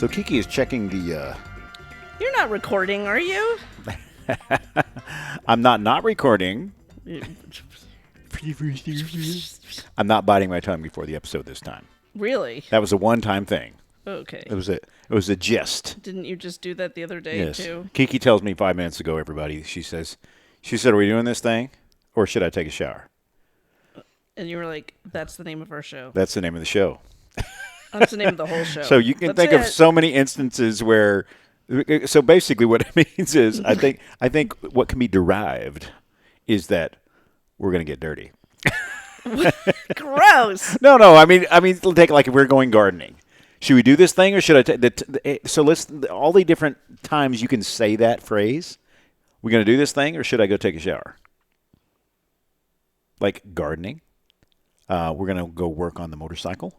So Kiki is checking the... You're not recording, are you? I'm not recording. I'm not biting my tongue before the episode this time. Really? That was a one-time thing. Okay. It was a gist. Didn't you just do that the other day, Yes. too? Kiki tells me 5 minutes ago, everybody, she said, are we doing this thing? Or should I take a shower? And you were like, that's the name of our show. That's the name of the show. That's the name of the whole show. So you can think of so many instances where... So basically what it means is I think what can be derived is that we're going to get dirty. Gross. No. I mean, take like if we're going gardening. Should we do this thing or should I take so let's all the different times you can say that phrase. We're going to do this thing or should I go take a shower? Like gardening. We're going to go work on the motorcycle.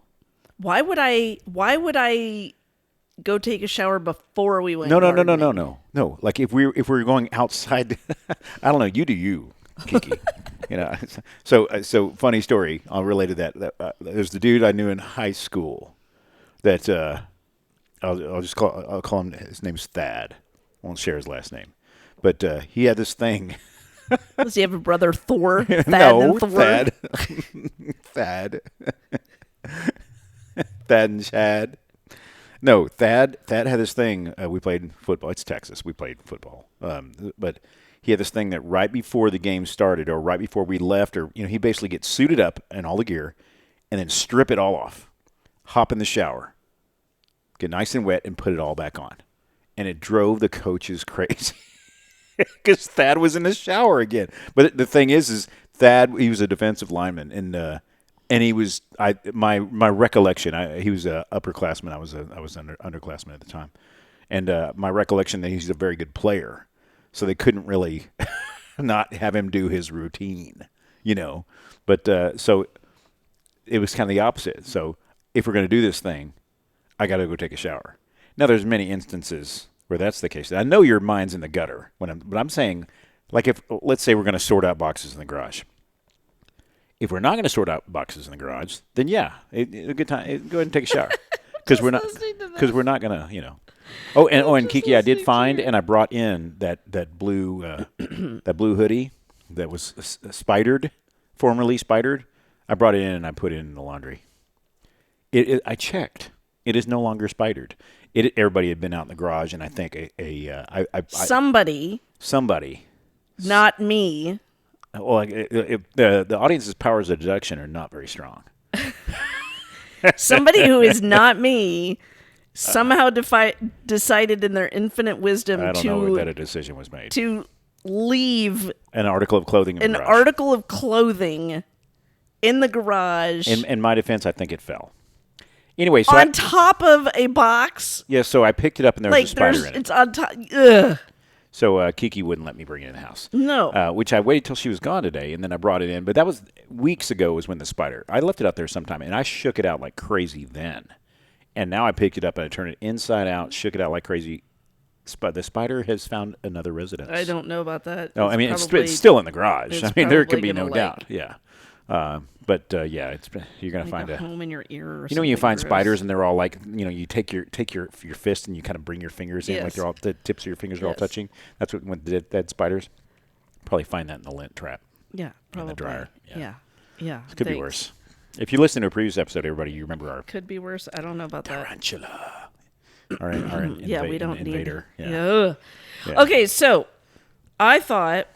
Why would I go take a shower before we went? No. Like if we're going outside, I don't know. You do you, Kiki. You know. So funny story. I'll relate to that. There's the dude I knew in high school. That I'll call him. His name's Thad. Won't share his last name, but he had this thing. Does he have a brother Thor? Thad No, and Thor? Thad. Thad. Thad and Chad. No, Thad had this thing. We played football. It's Texas. We played football. But he had this thing that right before the game started or right before we left, or he basically gets suited up in all the gear and then strip it all off, hop in the shower, get nice and wet, and put it all back on. And it drove the coaches crazy because Thad was in the shower again. But the thing is Thad, he was a defensive lineman, and he was my recollection. He was a upperclassman. I was underclassman at the time, and my recollection that he's a very good player. So they couldn't really not have him do his routine, But so it was kind of the opposite. So if we're going to do this thing, I got to go take a shower. Now there's many instances where that's the case. I know your mind's in the gutter but I'm saying, like if let's say we're going to sort out boxes in the garage. If we're not going to sort out boxes in the garage, then yeah, a good time. Go ahead and take a shower because we're not going to, and Kiki, I did find and I brought in that blue that blue hoodie that was formerly spidered. I brought it in and I put it in the laundry. I checked. It is no longer spidered. Everybody had been out in the garage, and I think somebody, not me. Well, the audience's powers of deduction are not very strong. Somebody who is not me somehow decided in their infinite wisdom I don't know that a decision was made to leave an article of clothing in the garage. Article of clothing in the garage. In my defense, I think it fell. Anyway, so on top of a box. Yeah, so I picked it up and there was a spider in it. It's on top. Ugh. So Kiki wouldn't let me bring it in the house. No. Which I waited till she was gone today, and then I brought it in. But that was weeks ago was when the spider. I left it out there sometime, and I shook it out like crazy then. And now I picked it up and I turned it inside out, shook it out like crazy. The spider has found another residence. I don't know about that. No, it's still in the garage. I mean, there can be no doubt. Yeah. You're gonna find a home in your ear. Or when you find spiders and they're all like, you take your fist and you kind of bring your fingers in, like the tips of your fingers are all touching. That's what when dead spiders probably find that in the lint trap. Yeah, probably. In the dryer. Yeah. It could be worse. If you listen to a previous episode, everybody, you remember our could be worse. I don't know about tarantula. All right, we don't invader. Need yeah. Okay, so I thought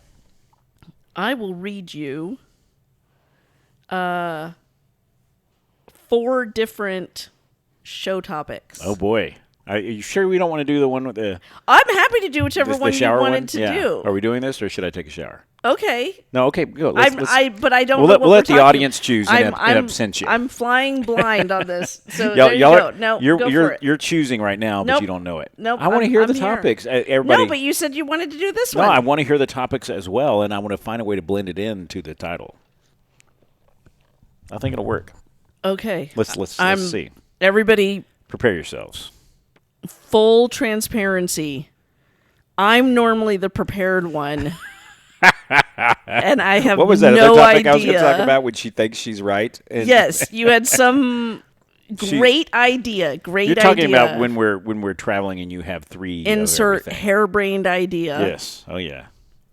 I will read you 4 different show topics. Oh boy. Are you sure we don't want to do the one with the... I'm happy to do whichever one you wanted to do. Are we doing this or should I take a shower? Okay. No, okay, go. But I don't know what we'll let the audience choose in absentia. I'm flying blind on this. So there you go. No, go for it. You're choosing right now, but you don't know it. Nope. I want to hear the topics. Everybody. No, but you said you wanted to do this one. No, I want to hear the topics as well, and I want to find a way to blend it into the title. I think it'll work. Okay. Let's see. Everybody, prepare yourselves. Full transparency. I'm normally the prepared one. And I have what was that no other topic idea. I was going to talk about when she thinks she's right? Yes, you had some Great idea. Great You're idea. talking about when we're traveling and you have 3 of Insert everything. harebrained idea. Yes. Oh yeah.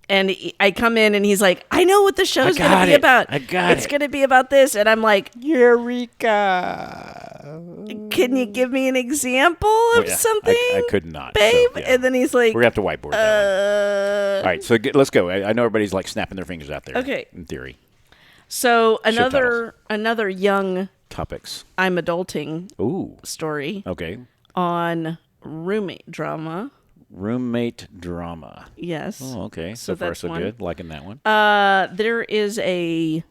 And I come in and he's like, I know what the show's going to be it. about. I got it. It's going to be about this. And I'm like, Eureka. can you give me an example of something? I could not. Babe. So, yeah. And then he's like, we're going to have to whiteboard that one. All right. So let's go. I know everybody's like snapping their fingers out there. Okay. In theory. So another young Topics. I'm adulting Ooh. story Okay. on roommate drama. Roommate drama. Yes. Oh, okay. So far, that's so one. good. Liking that one. There is a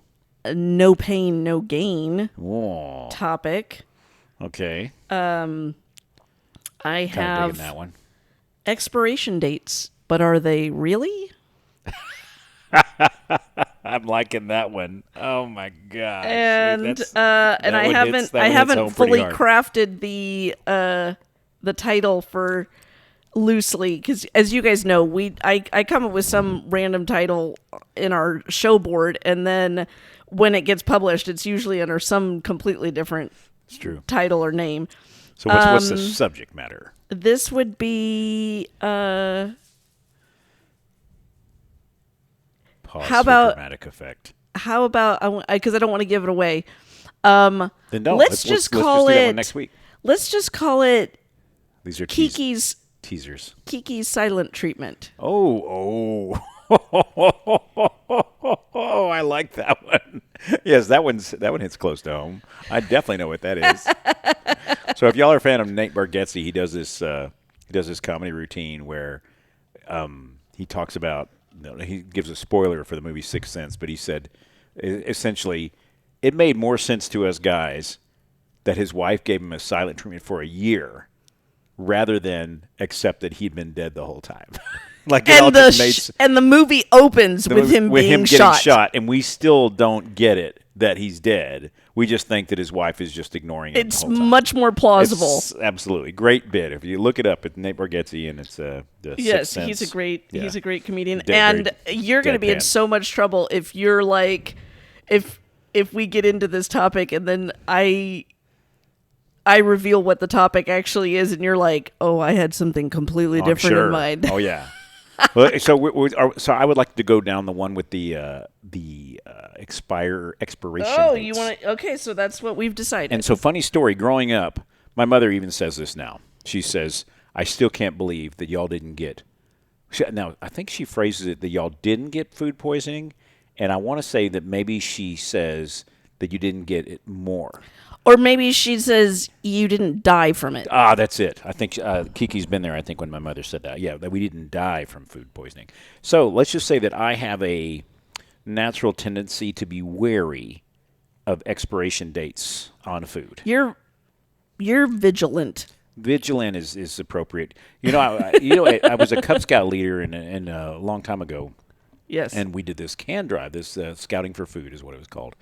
no pain, no gain Whoa. topic. Okay. I Kind of have digging that one. expiration dates, but are they really? I'm liking that one. Oh my gosh. And I haven't fully crafted the title for loosely, because as you guys know, I come up with some random title in our show board, and then when it gets published, it's usually under some completely different It's true. title or name. So what's the subject matter? This would be Pause how for about- dramatic effect? how about, because I don't want to give it away. Then no. Let's just call do that it one next week. Let's just call it These are Kiki's teasers. silent treatment. Oh. I like that one. Yes, that one hits close to home. I definitely know what that is. So if y'all are a fan of Nate Bargatze, he does this comedy routine where he talks about, he gives a spoiler for the movie Sixth Sense, but he said essentially it made more sense to us guys that his wife gave him a silent treatment for a year rather than accept that he'd been dead the whole time. Like And the movie opens with him being getting shot, and we still don't get it that he's dead. We just think that his wife is just ignoring him. It's the whole time. much more plausible. It's absolutely great bit. If you look it up, it's Nate Bargatze, and it's the Yes, Sixth Sense. he's a great comedian, Dead- and you're going to be in deadpan. so much trouble if you're like, if we get into this topic and then I reveal what the topic actually is, and you're like, oh, I had something completely I'm different sure. in mind. Oh yeah. Well, so I would like to go down the one with the expiration. Oh, dates. you want to? Okay, so that's what we've decided. And so, funny story, growing up, my mother even says this now. She says, I still can't believe that y'all didn't get. Now, I think she phrases it that y'all didn't get food poisoning, and I want to say that maybe she says that you didn't get it more. Or maybe she says you didn't die from it. Ah, that's it. I think Kiki's been there, I think, when my mother said that. Yeah, that we didn't die from food poisoning. So let's just say that I have a natural tendency to be wary of expiration dates on food. You're vigilant. Vigilant is appropriate. You know, I was a Cub Scout leader in a long time ago, Yes. and we did this can drive. This scouting for food is what it was called,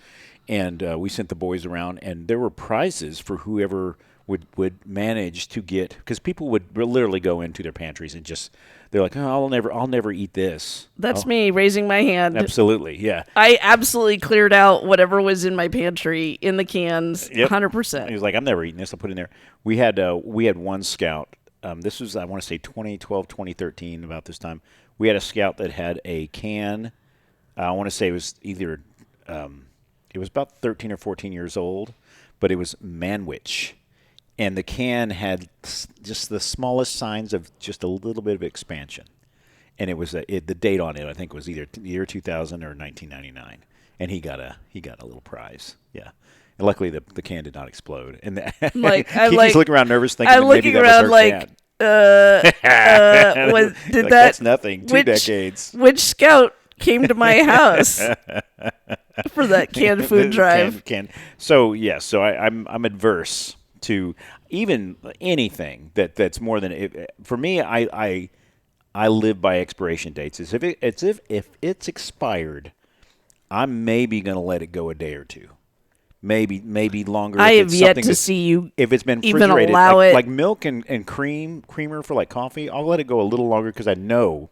and we sent the boys around, and there were prizes for whoever would manage to get, because people would literally go into their pantries and just they're like, oh, I'll never eat this. That's me raising my hand. Absolutely, yeah. I absolutely cleared out whatever was in my pantry in the cans, Yep. 100%. He was like, I'm never eating this. I'll put it in there. We had one scout. This was, I want to say, 2012, 2013, about this time. We had a scout that had a can. I want to say it was either, it was about 13 or 14 years old, but it was Manwich. And the can had just the smallest signs of just a little bit of expansion. And it was the date on it, I think, was either the year 2000 or 1999. And he got a little prize. Yeah. And luckily, the can did not explode. And Kiki's looking around nervous, thinking that maybe that was her can. That's nothing. 2 decades. Which scout came to my house for that canned food drive? So yes, so I'm adverse to even anything that's more than for me. I live by expiration dates. If it's expired, I'm maybe going to let it go a day or two. Maybe longer. I have yet to see you if it's been even refrigerated, allow it. Like milk and creamer for like coffee. I'll let it go a little longer because I know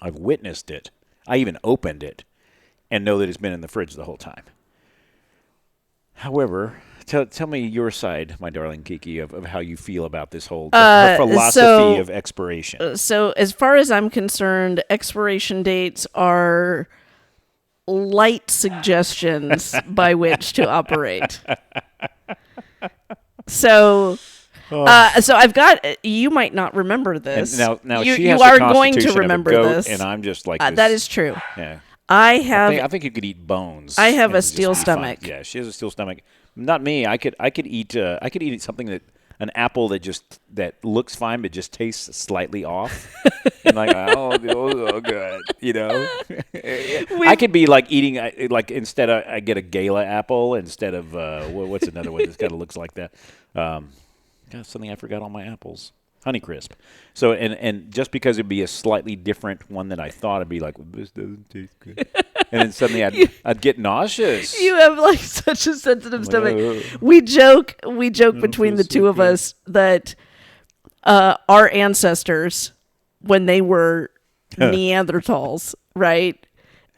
I've witnessed it. I even opened it and know that it's been in the fridge the whole time. However, tell me your side, my darling Kiki, of how you feel about this whole her philosophy of expiration. So as far as I'm concerned, expiration dates are light suggestions by which to operate. So I've got. You might not remember this. And now you, she has you are the going to constitution remember of a goat, this, and I'm just like this. that is true. Yeah. I think you could eat bones. I have a steel stomach. Fine. Yeah, she has a steel stomach. Not me. I could eat something an apple that looks fine but just tastes slightly off. And like, oh good, you know. I could be like eating instead I get a Gala apple instead of what's another one that kind of looks like that. Something I forgot on my apples. Honeycrisp. So and just because it'd be a slightly different one than I thought, I'd be like, well, this doesn't taste good. And then suddenly I'd get nauseous. You have like such a sensitive stomach. We joke between the two of us that our ancestors, when they were Neanderthals, right,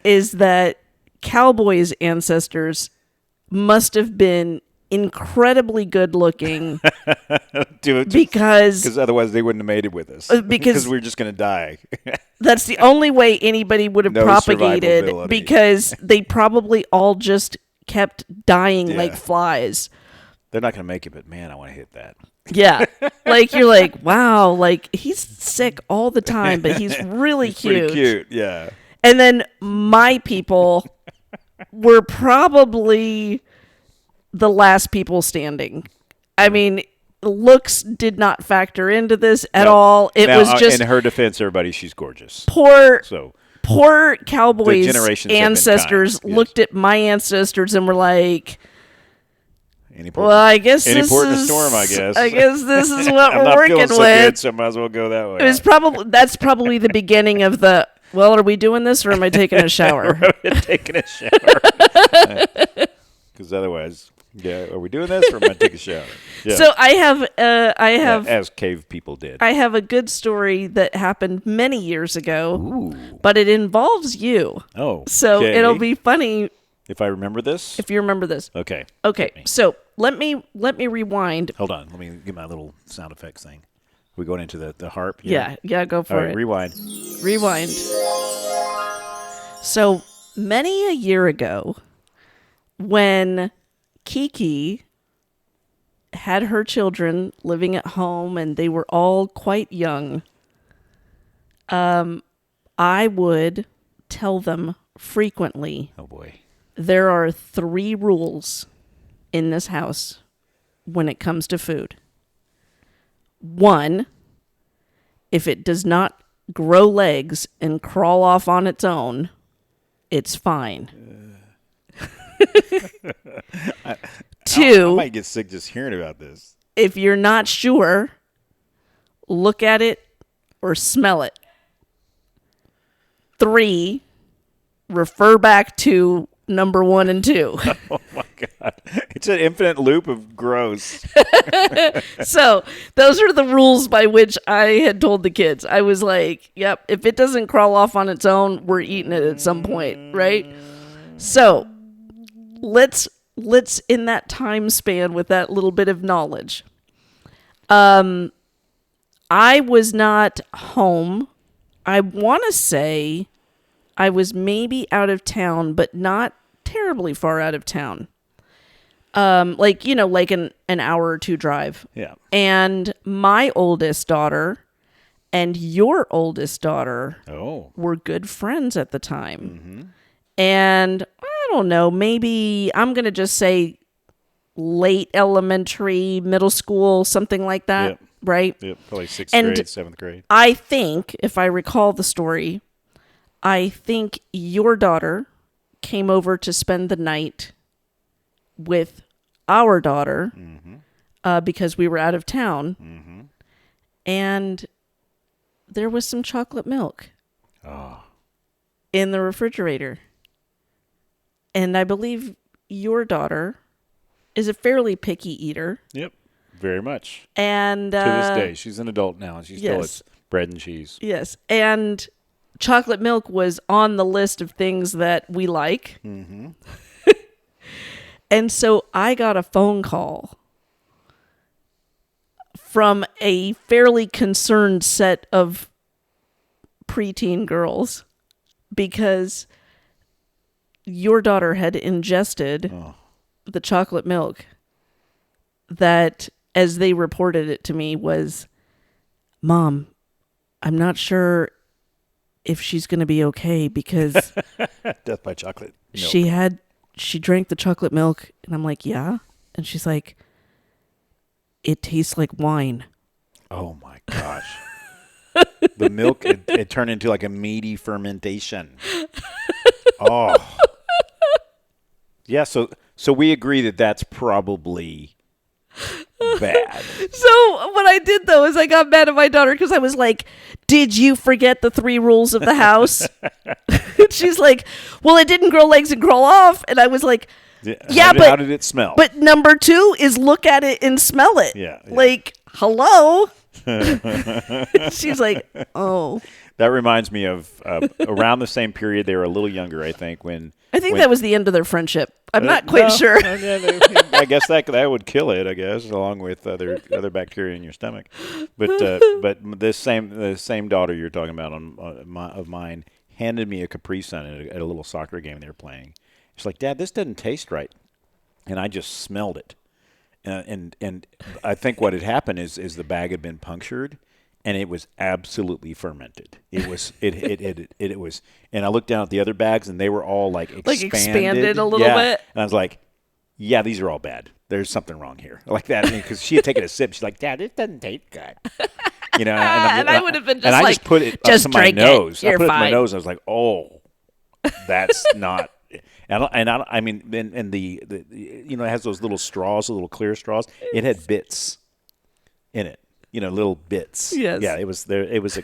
is that Cowboy's ancestors must have been incredibly good looking because otherwise they wouldn't have made it with us because we were just going to die. That's the only way anybody would have propagated, because they probably all just kept dying like flies. They're not going to make it, but man, I want to hit that. Yeah. Like you're like, wow, like he's sick all the time, but he's really cute. Pretty cute, yeah. And then my people were probably the last people standing. I mean, looks did not factor into this at all. It was just, in her defense, everybody, she's gorgeous. Poor Cowboy's ancestors looked at my ancestors and were like, I guess any port in a storm, I guess. I guess this is what we're working with. Good, so I might as well go that way. That's probably the beginning of the, well, are we doing this or am I taking a shower? Taking a shower. Because otherwise, are we doing this or am I taking a shower? Yeah. So I have as cave people did. I have a good story that happened many years ago. Ooh. But it involves you. Oh. So it'll be funny if I remember this. If you remember this. Okay. So let me rewind. Hold on. Let me get my little sound effects thing. We're going into the harp. Yeah, go for it. Rewind. So many a year ago, when Kiki had her children living at home and they were all quite young, I would tell them frequently, oh boy, there are 3 rules in this house when it comes to food. 1, if it does not grow legs and crawl off on its own, it's fine. 2, I might get sick just hearing about this. If you're not sure, look at it or smell it. 3, refer back to number 1 and 2. Oh my God. It's an infinite loop of gross. So those are the rules by which I had told the kids. I was like, yep, if it doesn't crawl off on its own, we're eating it at some point, right? So let's in that time span with that little bit of knowledge. I was not home. I want to say I was maybe out of town, but not terribly far out of town. Like an hour or 2 drive. Yeah. And my oldest daughter and your oldest daughter were good friends at the time. Mm-hmm. And I don't know, maybe I'm going to just say late elementary, middle school, something like that. Yep. Right? Yep, probably 6th grade, 7th grade. I think, if I recall the story, I think your daughter came over to spend the night with our daughter because we were out of town. Mm-hmm. And there was some chocolate milk in the refrigerator. And I believe your daughter is a fairly picky eater. Yep, very much. And to this day, she's an adult now, and she still eats bread and cheese. Yes, and chocolate milk was on the list of things that we like. Mm-hmm. And so I got a phone call from a fairly concerned set of preteen girls because your daughter had ingested the chocolate milk that, as they reported it to me, was, Mom, I'm not sure if she's going to be okay because death by chocolate milk. She drank the chocolate milk. And I'm like, yeah. And she's like, it tastes like wine. Oh my gosh. The milk, it turned into like a meaty fermentation. Oh. Yeah, so we agree that that's probably bad. So what I did, though, is I got mad at my daughter because I was like, did you forget the 3 rules of the house? She's like, well, it didn't grow legs and crawl off. And I was like, how did it smell? But number 2 is look at it and smell it. Yeah. Like, hello? She's like, oh. That reminds me of around the same period. They were a little younger, I think, when that was the end of their friendship. I'm not quite sure. I guess that would kill it, I guess, along with other bacteria in your stomach. But the same daughter you're talking about of mine handed me a Capri Sun at a little soccer game they were playing. She's like, Dad, this doesn't taste right. And I just smelled it. And I think what had happened is the bag had been punctured, and it was absolutely fermented. It was it was, and I looked down at the other bags, and they were all like expanded a little bit. And I was like, yeah, these are all bad. There's something wrong here, like that. Because she had taken a sip. She's like, Dad, this doesn't taste good. You know, and I would have been just and like, I just put it up to my nose. I put it to my nose. And I was like, oh, that's not. I mean, the it has those little straws, little clear straws. It had bits in it, little bits. Yes. Yeah, it was there. It was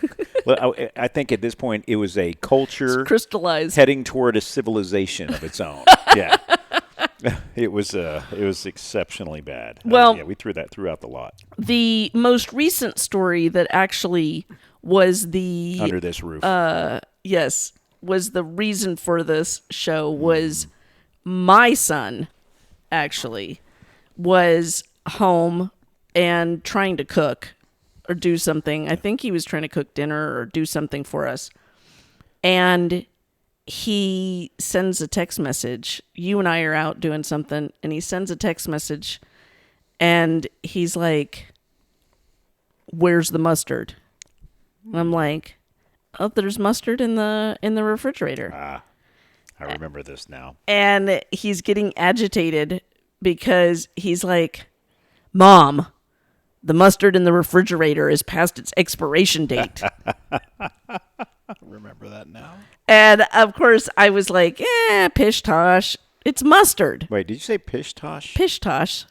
I think at this point it was a culture crystallized, heading toward a civilization of its own. Yeah, it was exceptionally bad. Well, we threw out the lot. The most recent story that actually was the under this roof. Yes. Was the reason for this show was my son actually was home and trying to cook or do something. I think he was trying to cook dinner or do something for us. And he sends a text message. You and I are out doing something, and he sends a text message, and he's like, where's the mustard? And I'm like, oh, there's mustard in the refrigerator. I remember this now. And he's getting agitated because he's like, Mom, the mustard in the refrigerator is past its expiration date. I remember that now. And of course I was like, pish tosh. It's mustard. Wait, did you say pish tosh? Pish tosh.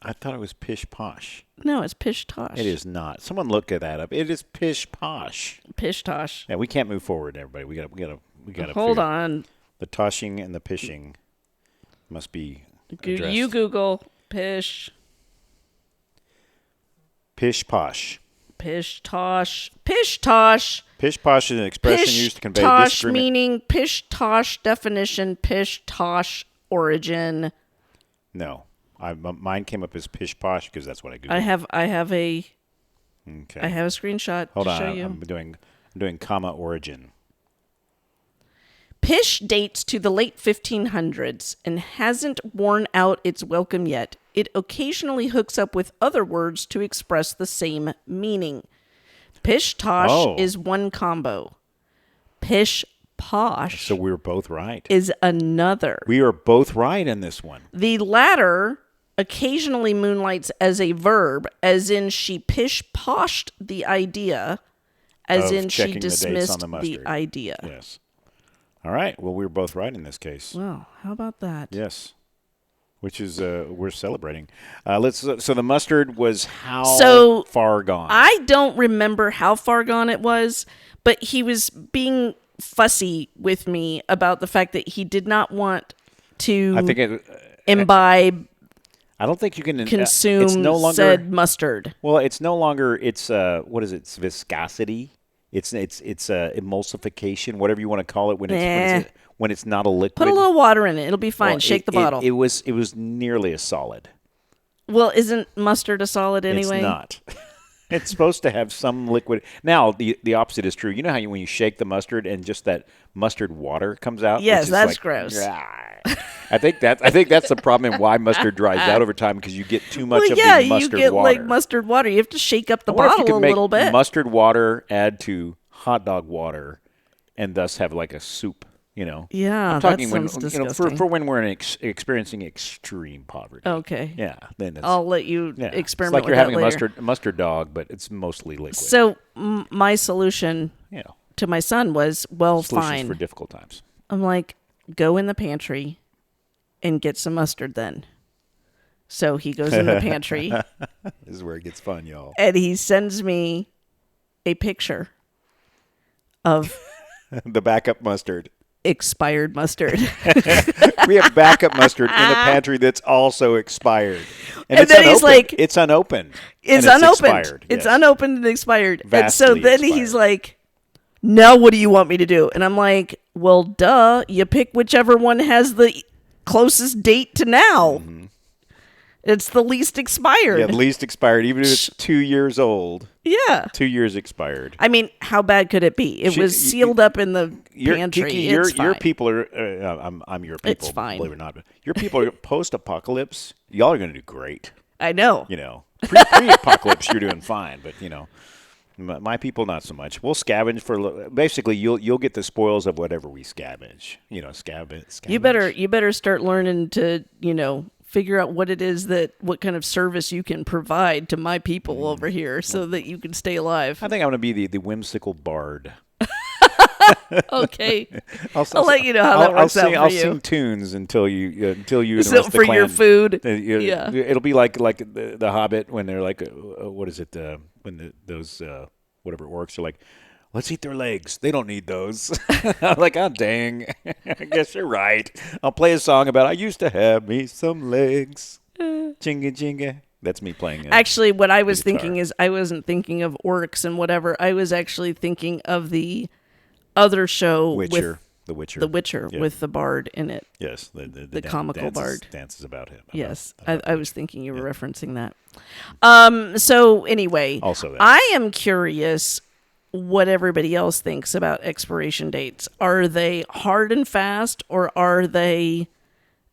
I thought it was pish posh. No, it's pish tosh. It is not. Someone look at that up. It is pish posh. Pish tosh. Yeah, we can't move forward, everybody. We gotta hold on. The toshing and the pishing must be addressed. You Google pish. Pish posh. Pish tosh. Pish tosh. Pish posh is an expression used to convey tosh disagreement. Meaning pish tosh definition, pish tosh origin. No. Mine came up as pish posh because that's what I Googled. I have a okay. I have a screenshot Hold to on, show you. I'm doing comma origin. Pish dates to the late 1500s and hasn't worn out its welcome yet. It occasionally hooks up with other words to express the same meaning. Pish tosh is one combo. Pish posh. So we were both right. Is another. We are both right in this one. The latter occasionally moonlights as a verb, as in she pish-poshed the idea, as in she dismissed the idea. Yes. All right. Well, we were both right in this case. Well, how about that? Yes. Which is we're celebrating. So the mustard was how far gone? I don't remember how far gone it was, but he was being fussy with me about the fact that he did not want to imbibe. I don't think you can consume it's no longer, said mustard. Well, it's no longer. It's what is it? It's viscosity. It's emulsification, whatever you want to call it. when it's not a liquid. Put a little water in it. It'll be fine. Well, Shake the bottle. It was nearly a solid. Well, isn't mustard a solid anyway? It's not. It's supposed to have some liquid. Now, the opposite is true. You know how when you shake the mustard and just that mustard water comes out? Yes, that's gross. I think that's the problem and why mustard dries out over time, because you get too much of the mustard water. you get like mustard water. You have to shake up the bottle a little bit. Mustard water add to hot dog water, and thus have like a soup. Yeah, I'm talking that sounds disgusting. For when we're experiencing extreme poverty. Okay. Yeah, then I'll let you experiment. It's like with you're having later. a mustard dog, but it's mostly liquid. So my solution to my son was, Solutions fine for difficult times. I'm like, go in the pantry and get some mustard then. So he goes in the pantry. This is where it gets fun, y'all. And he sends me a picture of the backup mustard. Expired mustard. We have backup mustard in the pantry that's also expired. And then he's like, it's unopened. It's unopened. Expired. It's unopened and expired. Vastly and so then expired. He's like, now what do you want me to do? And I'm like, well, duh. You pick whichever one has the closest date to now. Mm-hmm. It's the least expired. Yeah, least expired, even if it's 2 years old. Yeah. 2 years expired. I mean, how bad could it be? It was sealed up in the pantry. Kiki, it's your fine. people are, I'm your people, it's fine. believe it or not. But your people are post-apocalypse. Y'all are going to do great. I know. Pre-apocalypse, you're doing fine. But, my people, not so much. We'll scavenge for, basically, you'll get the spoils of whatever we scavenge. Scavenge. You better start learning to, figure out what kind of service you can provide to my people over here so that you can stay alive. I think I'm going to be the whimsical bard. Okay. I'll let you know how that works out for you. I'll sing tunes until you so for the your food. Yeah. It'll be like the Hobbit when they're like, what is it? When those whatever orcs are like, let's eat their legs. They don't need those. I'm like, oh, dang. I guess you're right. I'll play a song about I used to have me some legs. Chinga, chinga. That's me playing. Actually, what I was thinking is I wasn't thinking of orcs and whatever. I was actually thinking of the other show. The Witcher. Yeah. With the bard in it. Yes. The comical bard. Dances about him. Yes. I was thinking you were referencing that. So anyway, also that. I am curious what everybody else thinks about expiration dates. Are they hard and fast, or are they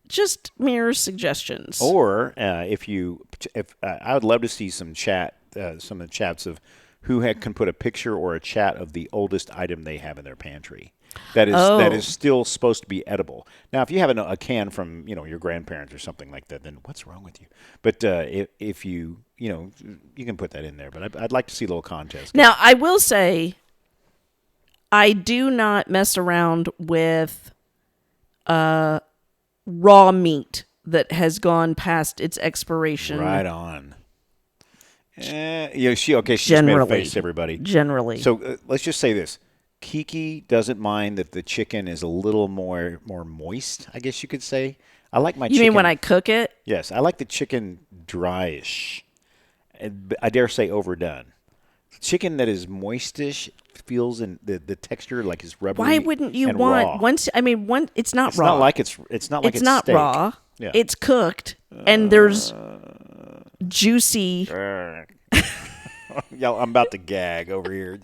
just mere suggestions? Or if I would love to see some chat, some of the chats of who can put a picture or a chat of the oldest item they have in their pantry that is still supposed to be edible. Now, if you have a can from your grandparents or something like that, then what's wrong with you? But if you can put that in there. But I'd like to see a little contest. Now, I will say, I do not mess around with raw meat that has gone past its expiration. Right on. She just made a face, everybody. Generally. So let's just say this. Kiki doesn't mind that the chicken is a little more moist, I guess you could say. I like my chicken. You mean when I cook it? Yes, I like the chicken dryish. I dare say overdone. Chicken that is moistish feels in the texture like it's rubbery. Why wouldn't you want raw. once? I mean, it's not raw. It's not not steak. Raw. Yeah. It's cooked, and there's juicy. Yo, I'm about to gag over here.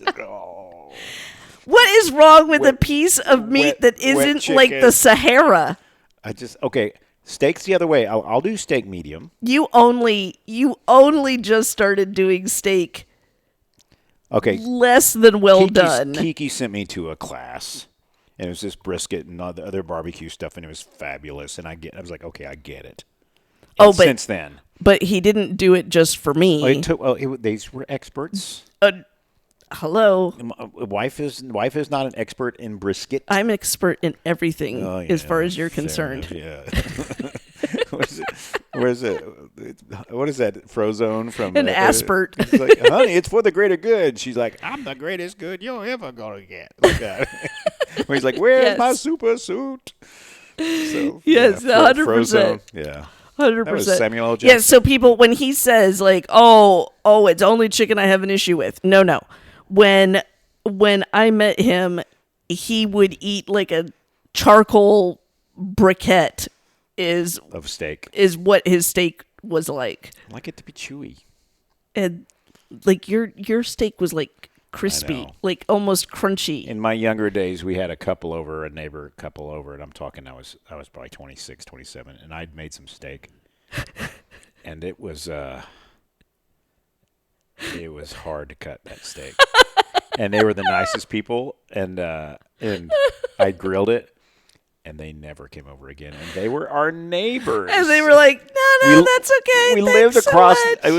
What is wrong with a piece of meat that isn't like the Sahara? Steak's the other way. I'll do steak medium. You only just started doing steak. Okay. Less than well done. Kiki sent me to a class, and it was this brisket and other barbecue stuff, and it was fabulous. And I was like, okay, I get it. And since then. But he didn't do it just for me. These were experts. Hello. Wife is not an expert in brisket. I'm expert in everything as far as you're concerned. Yeah. What is that? Frozone from an Aspert. It's like, honey, it's for the greater good. She's like, I'm the greatest good you're ever gonna get. Like that. Where he's like, where's my super suit? So, yes, 100%. Frozone. Yeah. 100%. That was Samuel L. Jackson. Yeah, so people, when he says like, oh, it's only chicken I have an issue with. No. When I met him, he would eat like a charcoal briquette is what his steak was like. I like it to be chewy. And like your steak was like crispy, like almost crunchy. In my younger days, we had a neighbor couple over, and I'm talking I was probably 26, 27, and I'd made some steak. And it was hard to cut that steak. And they were the nicest people, and I grilled it, and they never came over again. And they were our neighbors. And they were like, no, that's okay. We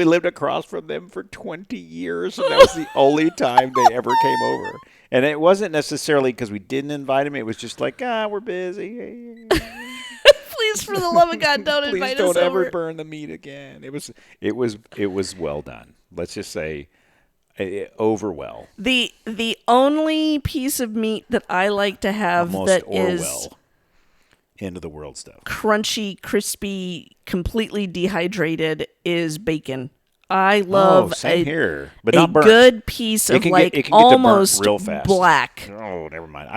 lived across from them for 20 years, and that was the only time they ever came over. And it wasn't necessarily because we didn't invite them. It was just like, we're busy. Please, for the love of God, don't invite us over. Please don't ever burn the meat again. It was well done. Let's just say over well. The only piece of meat that I like to have is end of the world stuff. Crunchy, crispy, completely dehydrated is bacon. I love same here, but not burnt. Good piece of almost real fast. Black. Oh, never mind.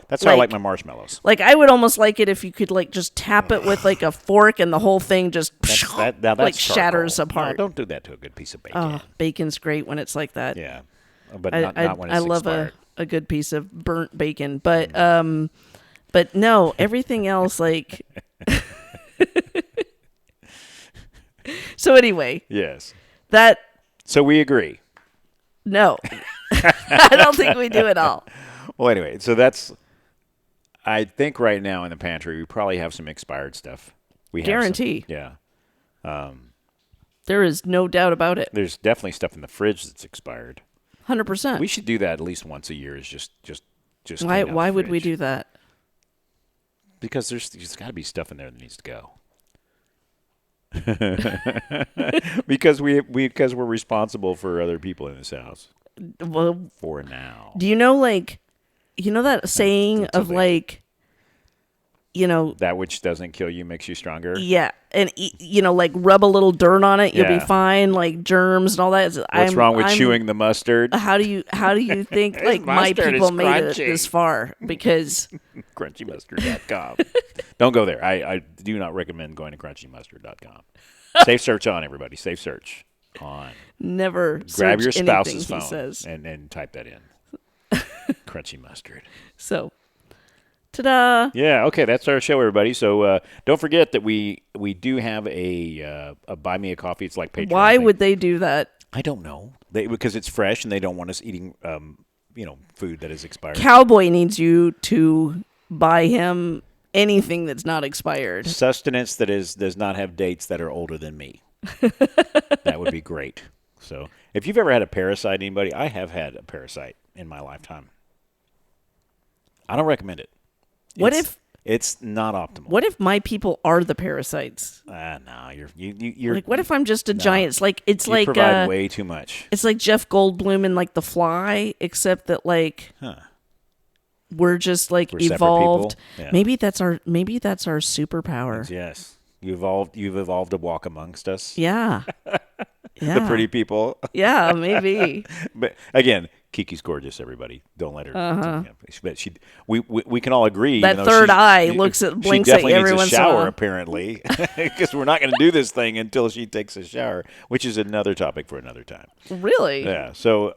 That's how I like my marshmallows. Like I would almost like it if you could like just tap it with like a fork and the whole thing just that's shatters apart. No, don't do that to a good piece of bacon. Oh, bacon's great when it's like that. Yeah, but not when it's expired. I love a good piece of burnt bacon, but no, everything else like. So anyway. Yes. So we agree. No. I don't think we do at all. Well, anyway, so I think right now in the pantry we probably have some expired stuff. We guarantee. Yeah. There is no doubt about it. There's definitely stuff in the fridge that's expired. 100%. We should do that at least once a year. Is just why would we do that? Because there's got to be stuff in there that needs to go. because we're responsible for other people in this house. Well, for now. Do you know that saying of like, that which doesn't kill you makes you stronger? Yeah. And like rub a little dirt on it, you'll be fine, like germs and all that. What's wrong with chewing the mustard? How do you think like my people made it this far? Because crunchy-mustard.com. Don't go there. I do not recommend going to crunchy-mustard.com. Safe search on, everybody. Safe search on. Never grab your spouse's phone and type that in. Crunchy mustard. So, ta-da! Yeah, okay, that's our show, everybody. So don't forget that we do have a Buy Me a Coffee. It's like Patreon. Why would they do that? I don't know. Because it's fresh and they don't want us eating food that is expired. Cowboy needs you to buy him anything that's not expired. Sustenance that does not have dates that are older than me. That would be great. So if you've ever had a parasite, anybody, I have had a parasite in my lifetime. I don't recommend it. It's not optimal? What if my people are the parasites? No, you're like. What if I'm just a giant? It's you like provide way too much. It's like Jeff Goldblum in like The Fly, except that like we're just like we're evolved. Yeah. Maybe that's our superpower. Yes, you've evolved to walk amongst us. Yeah. Yeah. The pretty people. Yeah, maybe. But again, Kiki's gorgeous. Everybody, don't let her. But we can all agree that third eye blinks at you every once in a while. She definitely needs a shower, apparently, because we're not going to do this thing until she takes a shower, which is another topic for another time. Really? Yeah. So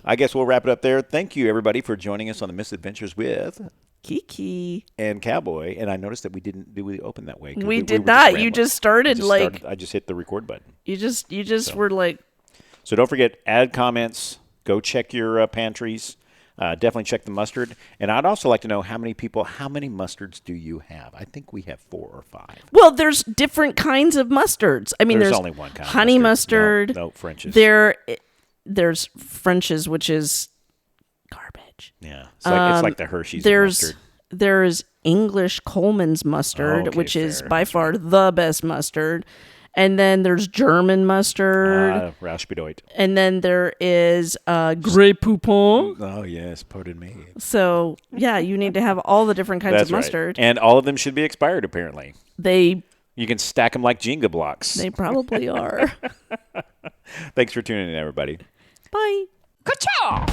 I guess we'll wrap it up there. Thank you, everybody, for joining us on the Misadventures with Kiki and Cowboy. And I noticed that we didn't open that way. We did not. You just started I just hit the record button. You just were like. So don't forget, add comments. Go check your pantries. Definitely check the mustard. And I'd also like to know how many mustards do you have? I think we have 4 or 5. Well, there's different kinds of mustards. I mean, there's only one kind. Honey mustard. No, French's. There's French's, which is garbage. Yeah, it's like the Hershey's mustard. There's English Coleman's mustard, which is by far the best mustard. And then there's German mustard. Raspberry. And then there is Grey Poupon. Oh, yes. Pardon me. So, yeah, you need to have all the different kinds of mustard. Right. And all of them should be expired, apparently. You can stack them like Jenga blocks. They probably are. Thanks for tuning in, everybody. Bye. Ka-chow!